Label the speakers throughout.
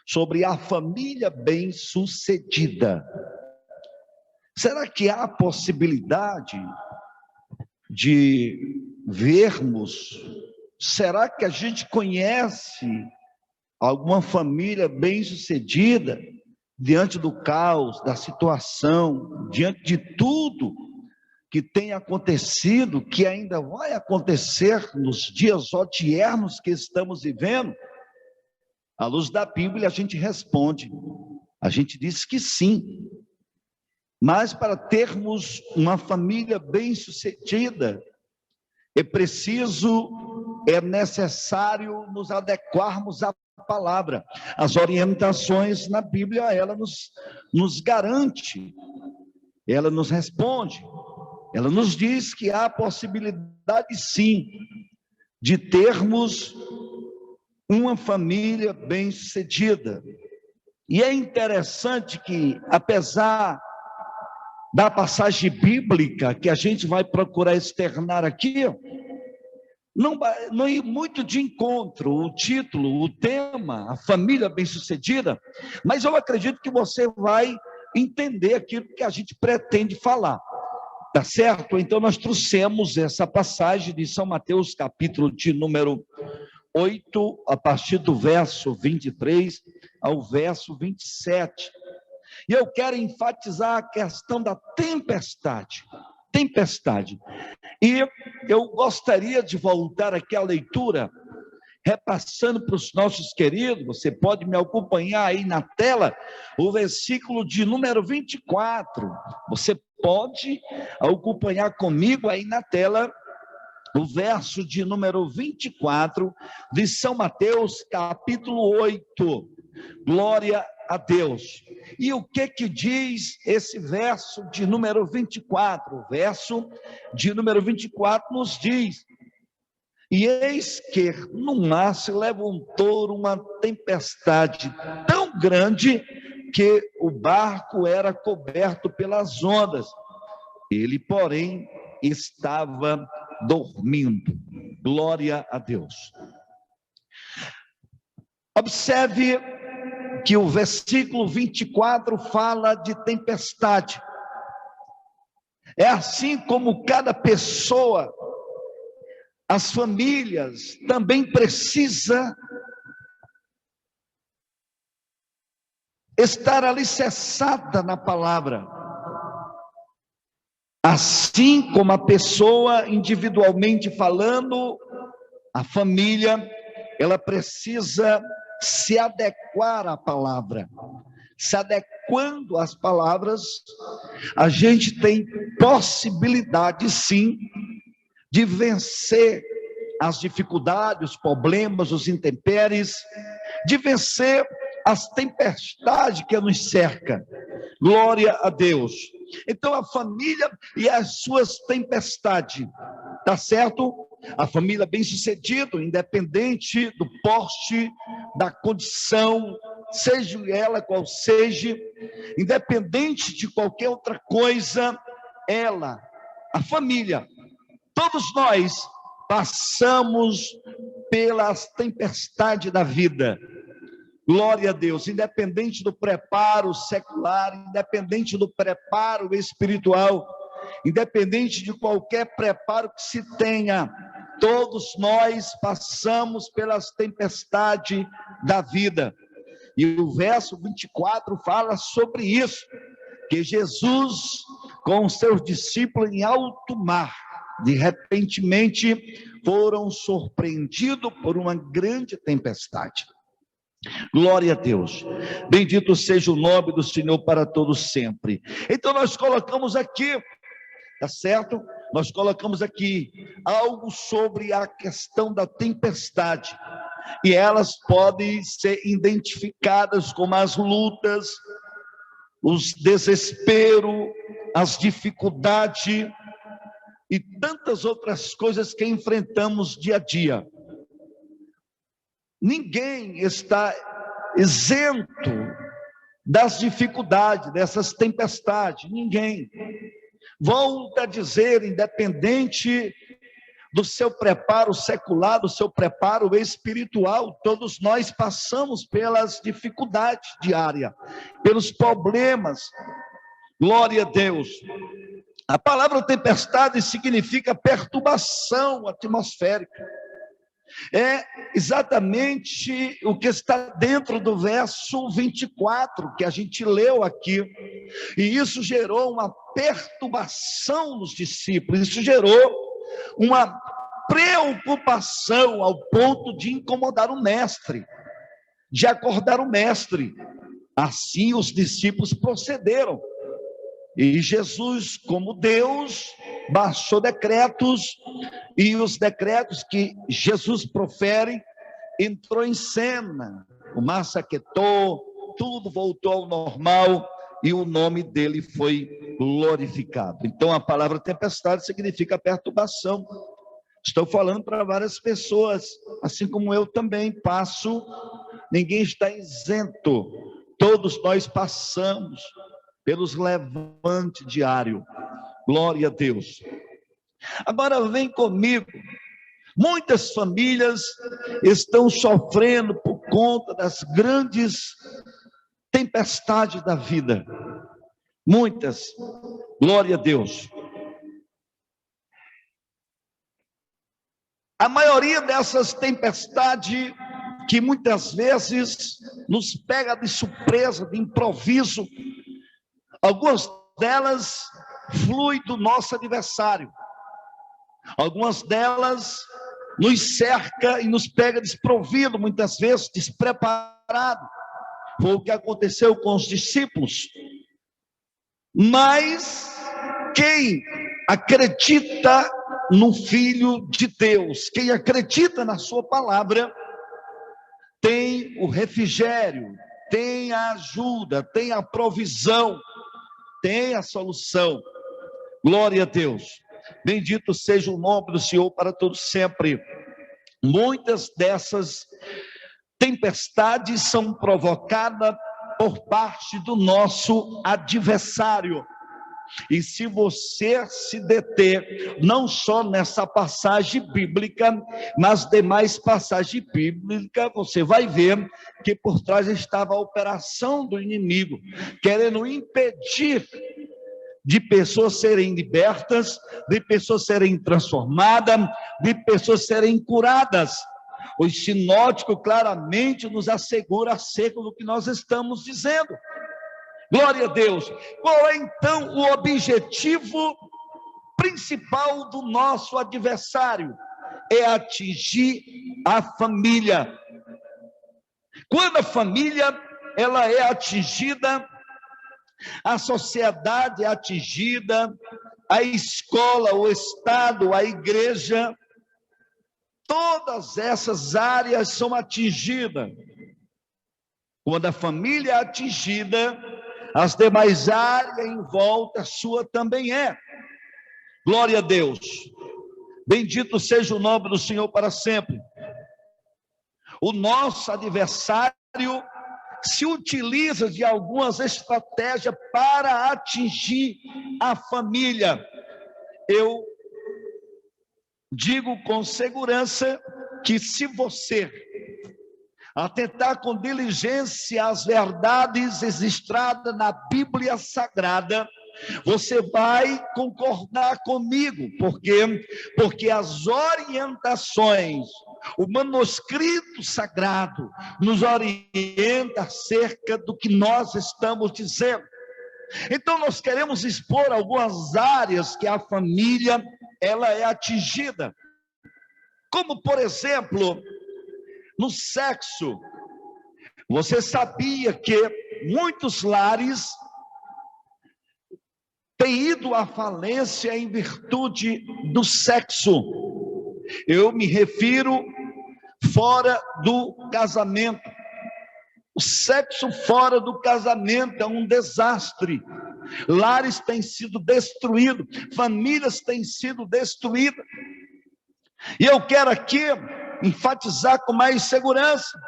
Speaker 1: sobre a família bem-sucedida. Será que há possibilidade de vermos? Será que a gente conhece alguma família bem-sucedida diante do caos, da situação, diante de tudo que tem acontecido, que ainda vai acontecer nos dias odiernos que estamos vivendo? À luz da Bíblia, a gente responde, a gente diz que sim. Mas para termos uma família bem-sucedida, é necessário nos adequarmos à palavra. As orientações na Bíblia, ela nos garante, ela nos responde, ela nos diz que há possibilidade sim, de termos uma família bem-sucedida. E é interessante que, apesar da passagem bíblica que a gente vai procurar externar aqui, não ir muito de encontro o título, o tema, a família bem-sucedida, mas eu acredito que você vai entender aquilo que a gente pretende falar, tá certo? Então nós trouxemos essa passagem de São Mateus, capítulo de número 8, a partir do verso 23 ao verso 27. E eu quero enfatizar a questão da tempestade. E eu gostaria de voltar aqui à leitura, repassando para os nossos queridos, você pode me acompanhar aí na tela, o versículo de número 24. Você pode acompanhar comigo aí na tela, o verso de número 24 de São Mateus, capítulo 8. Glória a Deus. E o que diz esse verso de número 24? O verso de número 24 nos diz: e eis que no mar se levantou uma tempestade tão grande que o barco era coberto pelas ondas. Ele, porém, estava dormindo. Glória a Deus. Observe que o versículo 24 fala de tempestade. É assim como cada pessoa, as famílias também precisa estar alicerçada na palavra. Assim como a pessoa individualmente falando, a família, ela precisa se adequar à palavra. Se adequando às palavras, a gente tem possibilidade sim de vencer as dificuldades, os problemas, os intempéries, de vencer as tempestades que nos cercam. Glória a Deus. Então a família e as suas tempestades, tá certo? A família bem-sucedida, independente do porte, da condição, seja ela qual seja, independente de qualquer outra coisa, ela, a família, todos nós passamos pelas tempestades da vida. Glória a Deus, independente do preparo secular, independente do preparo espiritual, independente de qualquer preparo que se tenha, todos nós passamos pelas tempestades da vida. E o verso 24 fala sobre isso, que Jesus, com os seus discípulos em alto mar, de repentemente foram surpreendidos por uma grande tempestade. Glória a Deus, bendito seja o nome do Senhor para todos sempre. Então nós colocamos aqui, tá certo? Nós colocamos aqui algo sobre a questão da tempestade, e elas podem ser identificadas como as lutas, os desesperos, as dificuldades e tantas outras coisas que enfrentamos dia a dia. Ninguém está isento das dificuldades, dessas tempestades, ninguém. Volto a dizer, independente do seu preparo secular, do seu preparo espiritual. Todos nós passamos pelas dificuldades diárias, pelos problemas. Glória a Deus. A palavra tempestade significa perturbação atmosférica. É exatamente o que está dentro do verso 24, que a gente leu aqui. E isso gerou uma perturbação nos discípulos, isso gerou uma preocupação ao ponto de incomodar o mestre, de acordar o mestre. Assim os discípulos procederam. E Jesus, como Deus, baixou decretos, e os decretos que Jesus profere entrou em cena. O mar se aquietou, tudo voltou ao normal e o nome dele foi glorificado. Então a palavra tempestade significa perturbação. Estou falando para várias pessoas, assim como eu também passo, ninguém está isento. Todos nós passamos pelos levantes diários. Glória a Deus. Agora vem comigo. Muitas famílias estão sofrendo por conta das grandes tempestades da vida. Muitas. Glória a Deus. A maioria dessas tempestades que muitas vezes nos pega de surpresa, de improviso, algumas delas fluem do nosso adversário. Algumas delas nos cerca e nos pega desprovido, muitas vezes despreparado. Foi o que aconteceu com os discípulos. Mas quem acredita no Filho de Deus, quem acredita na sua palavra, tem o refrigério, tem a ajuda, tem a provisão, tem a solução. Glória a Deus. Bendito seja o nome do Senhor para todos sempre. Muitas dessas tempestades são provocadas por parte do nosso adversário. E se você se deter, não só nessa passagem bíblica, mas demais passagens bíblicas, você vai ver que por trás estava a operação do inimigo, querendo impedir de pessoas serem libertas, de pessoas serem transformadas, de pessoas serem curadas. O sinótico claramente nos assegura acerca do que nós estamos dizendo. Glória a Deus. Qual é então o objetivo principal do nosso adversário? É atingir a família. Quando a família ela é atingida, a sociedade é atingida, a escola, o Estado, a igreja, todas essas áreas são atingidas. Quando a família é atingida, as demais áreas em volta sua também é. Glória a Deus. Bendito seja o nome do Senhor para sempre. O nosso adversário se utiliza de algumas estratégias para atingir a família. Eu digo com segurança que se você atentar com diligência às verdades registradas na Bíblia Sagrada, você vai concordar comigo, porque as orientações, o manuscrito sagrado nos orienta acerca do que nós estamos dizendo. Então nós queremos expor algumas áreas que a família ela é atingida, como por exemplo, no sexo. Você sabia que muitos lares têm ido à falência em virtude do sexo? Eu me refiro fora do casamento. O sexo fora do casamento é um desastre. Lares têm sido destruídos, famílias têm sido destruídas. E eu quero aqui enfatizar com mais segurança: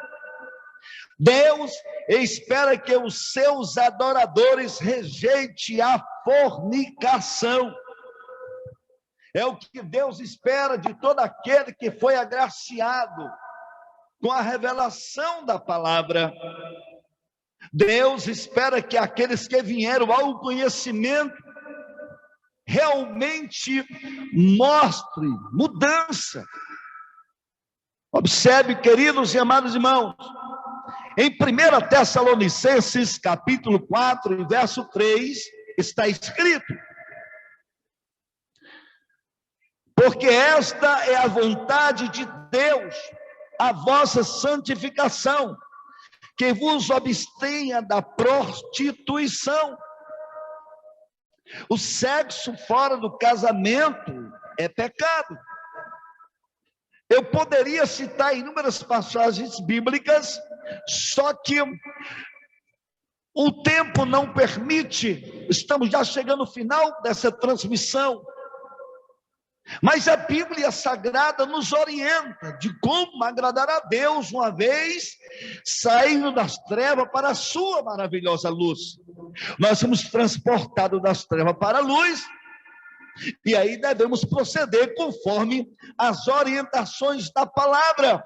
Speaker 1: Deus espera que os seus adoradores rejeitem a fornicação. É o que Deus espera de todo aquele que foi agraciado com a revelação da palavra. Deus espera que aqueles que vieram ao conhecimento realmente mostrem mudança. Observe, queridos e amados irmãos, em 1 Tessalonicenses, capítulo 4, verso 3, está escrito: porque esta é a vontade de Deus, a vossa santificação, que vos abstenha da prostituição. O sexo fora do casamento é pecado. Eu poderia citar inúmeras passagens bíblicas, só que o tempo não permite. Estamos já chegando no final dessa transmissão. Mas a Bíblia Sagrada nos orienta de como agradar a Deus, uma vez saindo das trevas para a sua maravilhosa luz. Nós somos transportados das trevas para a luz, e aí devemos proceder conforme as orientações da palavra.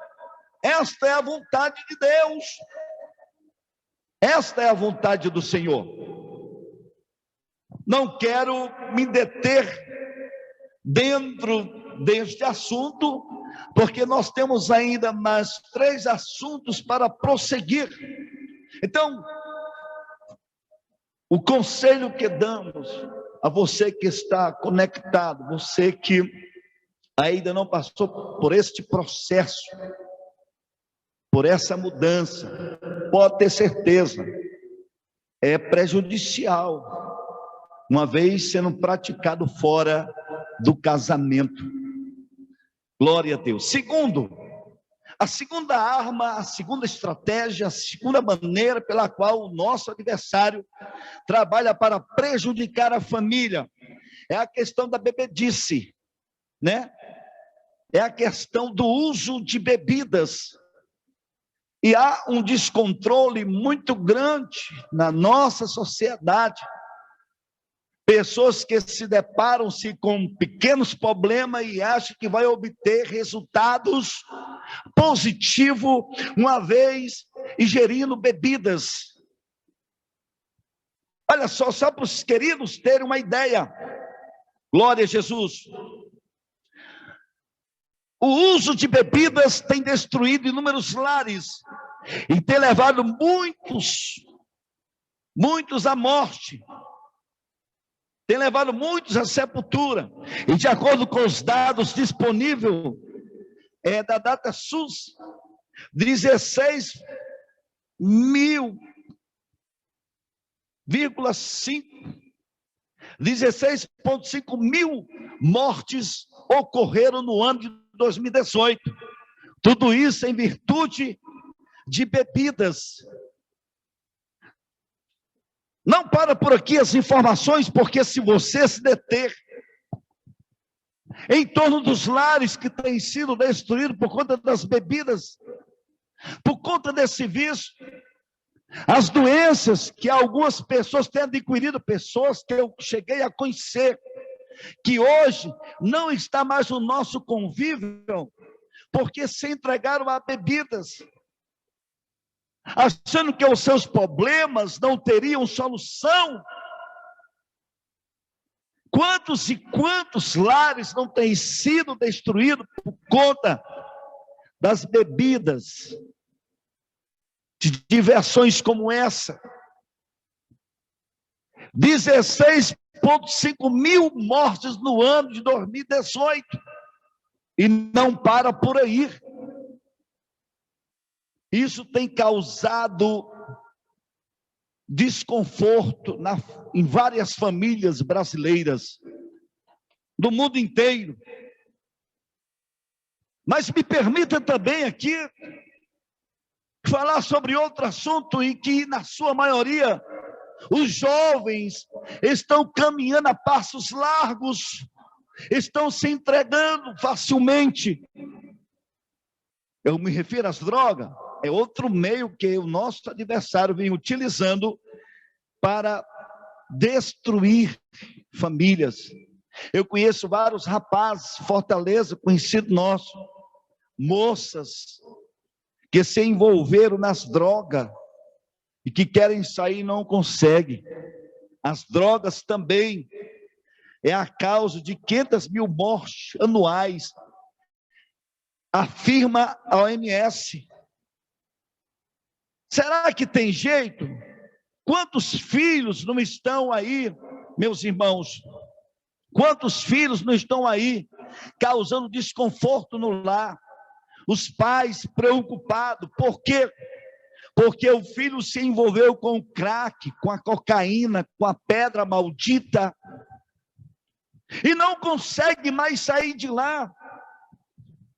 Speaker 1: Esta é a vontade de Deus. Esta é a vontade do Senhor. Não quero me deter dentro deste assunto, porque nós temos ainda mais 3 assuntos para prosseguir. Então, o conselho que damos a você que está conectado, você que ainda não passou por este processo, por essa mudança, pode ter certeza, é prejudicial, uma vez sendo praticado fora do casamento. Glória a Deus. Segundo, a segunda arma, a segunda estratégia, a segunda maneira pela qual o nosso adversário trabalha para prejudicar a família é a questão da bebedice, né? É a questão do uso de bebidas. E há um descontrole muito grande na nossa sociedade. Pessoas que se deparam-se com pequenos problemas e acham que vai obter resultados positivos uma vez ingerindo bebidas. Olha só para os queridos terem uma ideia. Glória a Jesus. O uso de bebidas tem destruído inúmeros lares e tem levado muitos à morte. Tem levado muitos à sepultura. E de acordo com os dados disponíveis da DataSUS, 16,5 mil mortes ocorreram no ano de 2018. Tudo isso em virtude de bebidas. Não para por aqui as informações, porque se você se deter em torno dos lares que têm sido destruídos por conta das bebidas, por conta desse vício, as doenças que algumas pessoas têm adquirido, pessoas que eu cheguei a conhecer, que hoje não está mais no nosso convívio, porque se entregaram a bebidas, achando que os seus problemas não teriam solução. Quantos e quantos lares não têm sido destruídos por conta das bebidas, de diversões como essa? 16,5 mil mortes no ano de 2018, e não para por aí. Isso tem causado desconforto em várias famílias brasileiras, do mundo inteiro. Mas me permita também aqui falar sobre outro assunto em que, na sua maioria, os jovens estão caminhando a passos largos, estão se entregando facilmente. Eu me refiro às drogas. É outro meio que o nosso adversário vem utilizando para destruir famílias. Eu conheço vários rapazes, Fortaleza, conhecido nosso, moças que se envolveram nas drogas e que querem sair e não conseguem. As drogas também é a causa de 500 mil mortes anuais, afirma a OMS. Será que tem jeito? Quantos filhos não estão aí, meus irmãos? Quantos filhos não estão aí, causando desconforto no lar? Os pais preocupados, por quê? Porque o filho se envolveu com o crack, com a cocaína, com a pedra maldita, e não consegue mais sair de lá.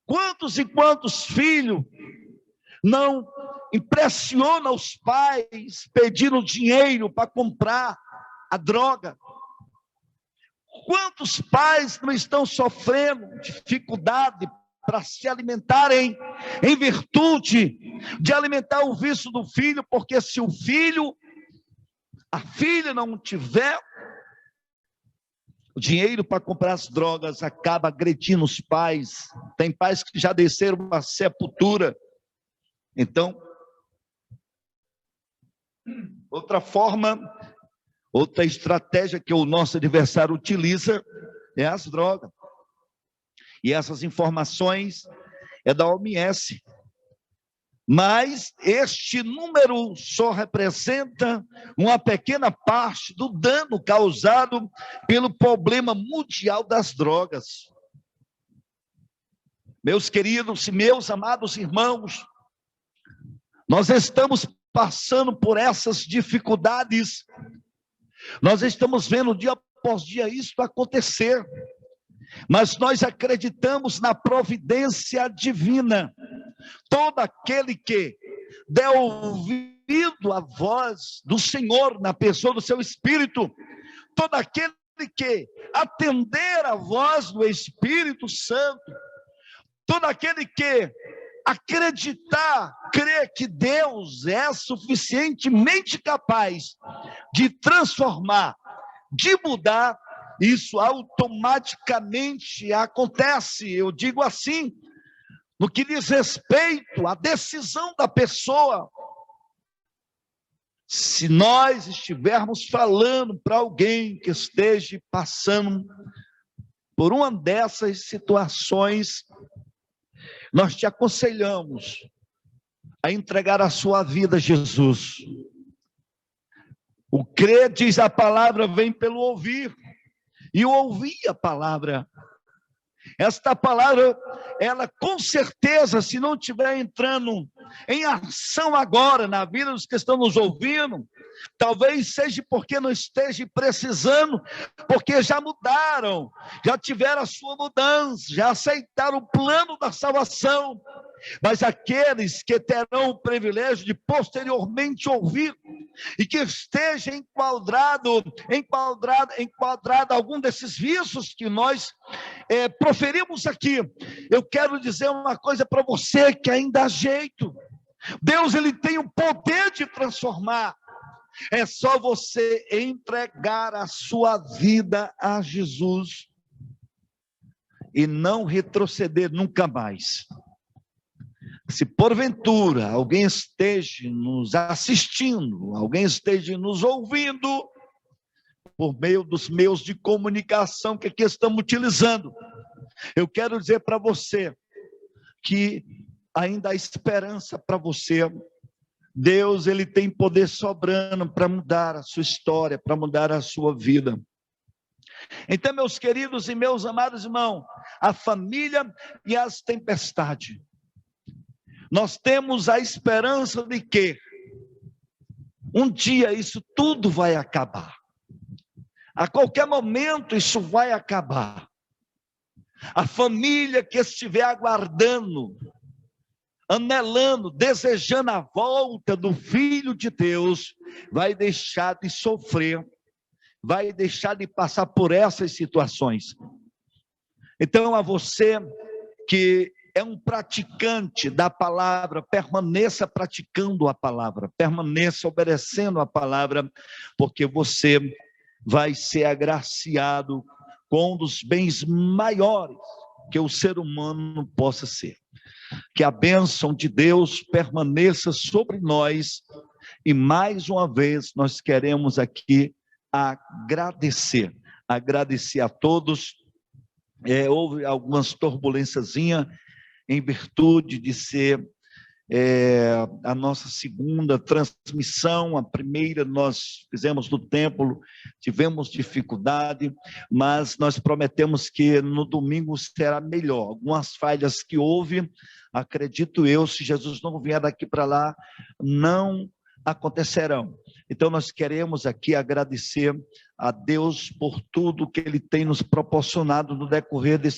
Speaker 1: Quantos e quantos filhos não impressionam os pais pedindo dinheiro para comprar a droga? Quantos pais não estão sofrendo dificuldade para se alimentarem em virtude de alimentar o vício do filho, porque se o filho, a filha não tiver o dinheiro para comprar as drogas, acaba agredindo os pais. Tem pais que já desceram a sepultura. Então, outra forma, outra estratégia que o nosso adversário utiliza é as drogas. E essas informações é da OMS. Mas este número só representa uma pequena parte do dano causado pelo problema mundial das drogas. Meus queridos e meus amados irmãos, nós estamos passando por essas dificuldades. Nós estamos vendo dia após dia isso acontecer. Mas nós acreditamos na providência divina. Todo aquele que der ouvido à voz do Senhor na pessoa do seu Espírito, todo aquele que atender à voz do Espírito Santo, todo aquele que acreditar, crer que Deus é suficientemente capaz de transformar, de mudar, isso automaticamente acontece. Eu digo assim, no que diz respeito à decisão da pessoa. Se nós estivermos falando para alguém que esteja passando por uma dessas situações, nós te aconselhamos a entregar a sua vida a Jesus. O crer, diz a palavra, vem pelo ouvir. E ouvir a palavra. Esta palavra, ela com certeza, se não estiver entrando em ação agora na vida dos que estão nos ouvindo, talvez seja porque não esteja precisando, porque já mudaram, já tiveram a sua mudança, já aceitaram o plano da salvação. Mas aqueles que terão o privilégio de posteriormente ouvir e que esteja enquadrado algum desses vícios que nós proferimos aqui, eu quero dizer uma coisa para você que ainda há jeito. Deus, ele tem o poder de transformar. É só você entregar a sua vida a Jesus e não retroceder nunca mais. Se porventura alguém esteja nos assistindo, alguém esteja nos ouvindo, por meio dos meios de comunicação que aqui estamos utilizando, eu quero dizer para você que ainda há esperança para você. Deus, ele tem poder soberano para mudar a sua história, para mudar a sua vida. Então, meus queridos e meus amados irmãos, a família e as tempestades. Nós temos a esperança de que um dia isso tudo vai acabar. A qualquer momento isso vai acabar. A família que estiver aguardando, anelando, desejando a volta do Filho de Deus, vai deixar de sofrer, vai deixar de passar por essas situações. Então, a você que é um praticante da palavra, permaneça praticando a palavra, permaneça obedecendo a palavra, porque você vai ser agraciado com um dos bens maiores que o ser humano possa ser. Que a bênção de Deus permaneça sobre nós, e mais uma vez nós queremos aqui agradecer a todos. Houve algumas turbulênciazinhas em virtude de ser a nossa segunda transmissão. A primeira nós fizemos no templo, tivemos dificuldade, mas nós prometemos que no domingo será melhor. Algumas falhas que houve, acredito eu, se Jesus não vier daqui para lá, não acontecerão. Então nós queremos aqui agradecer a Deus por tudo que Ele tem nos proporcionado no decorrer desse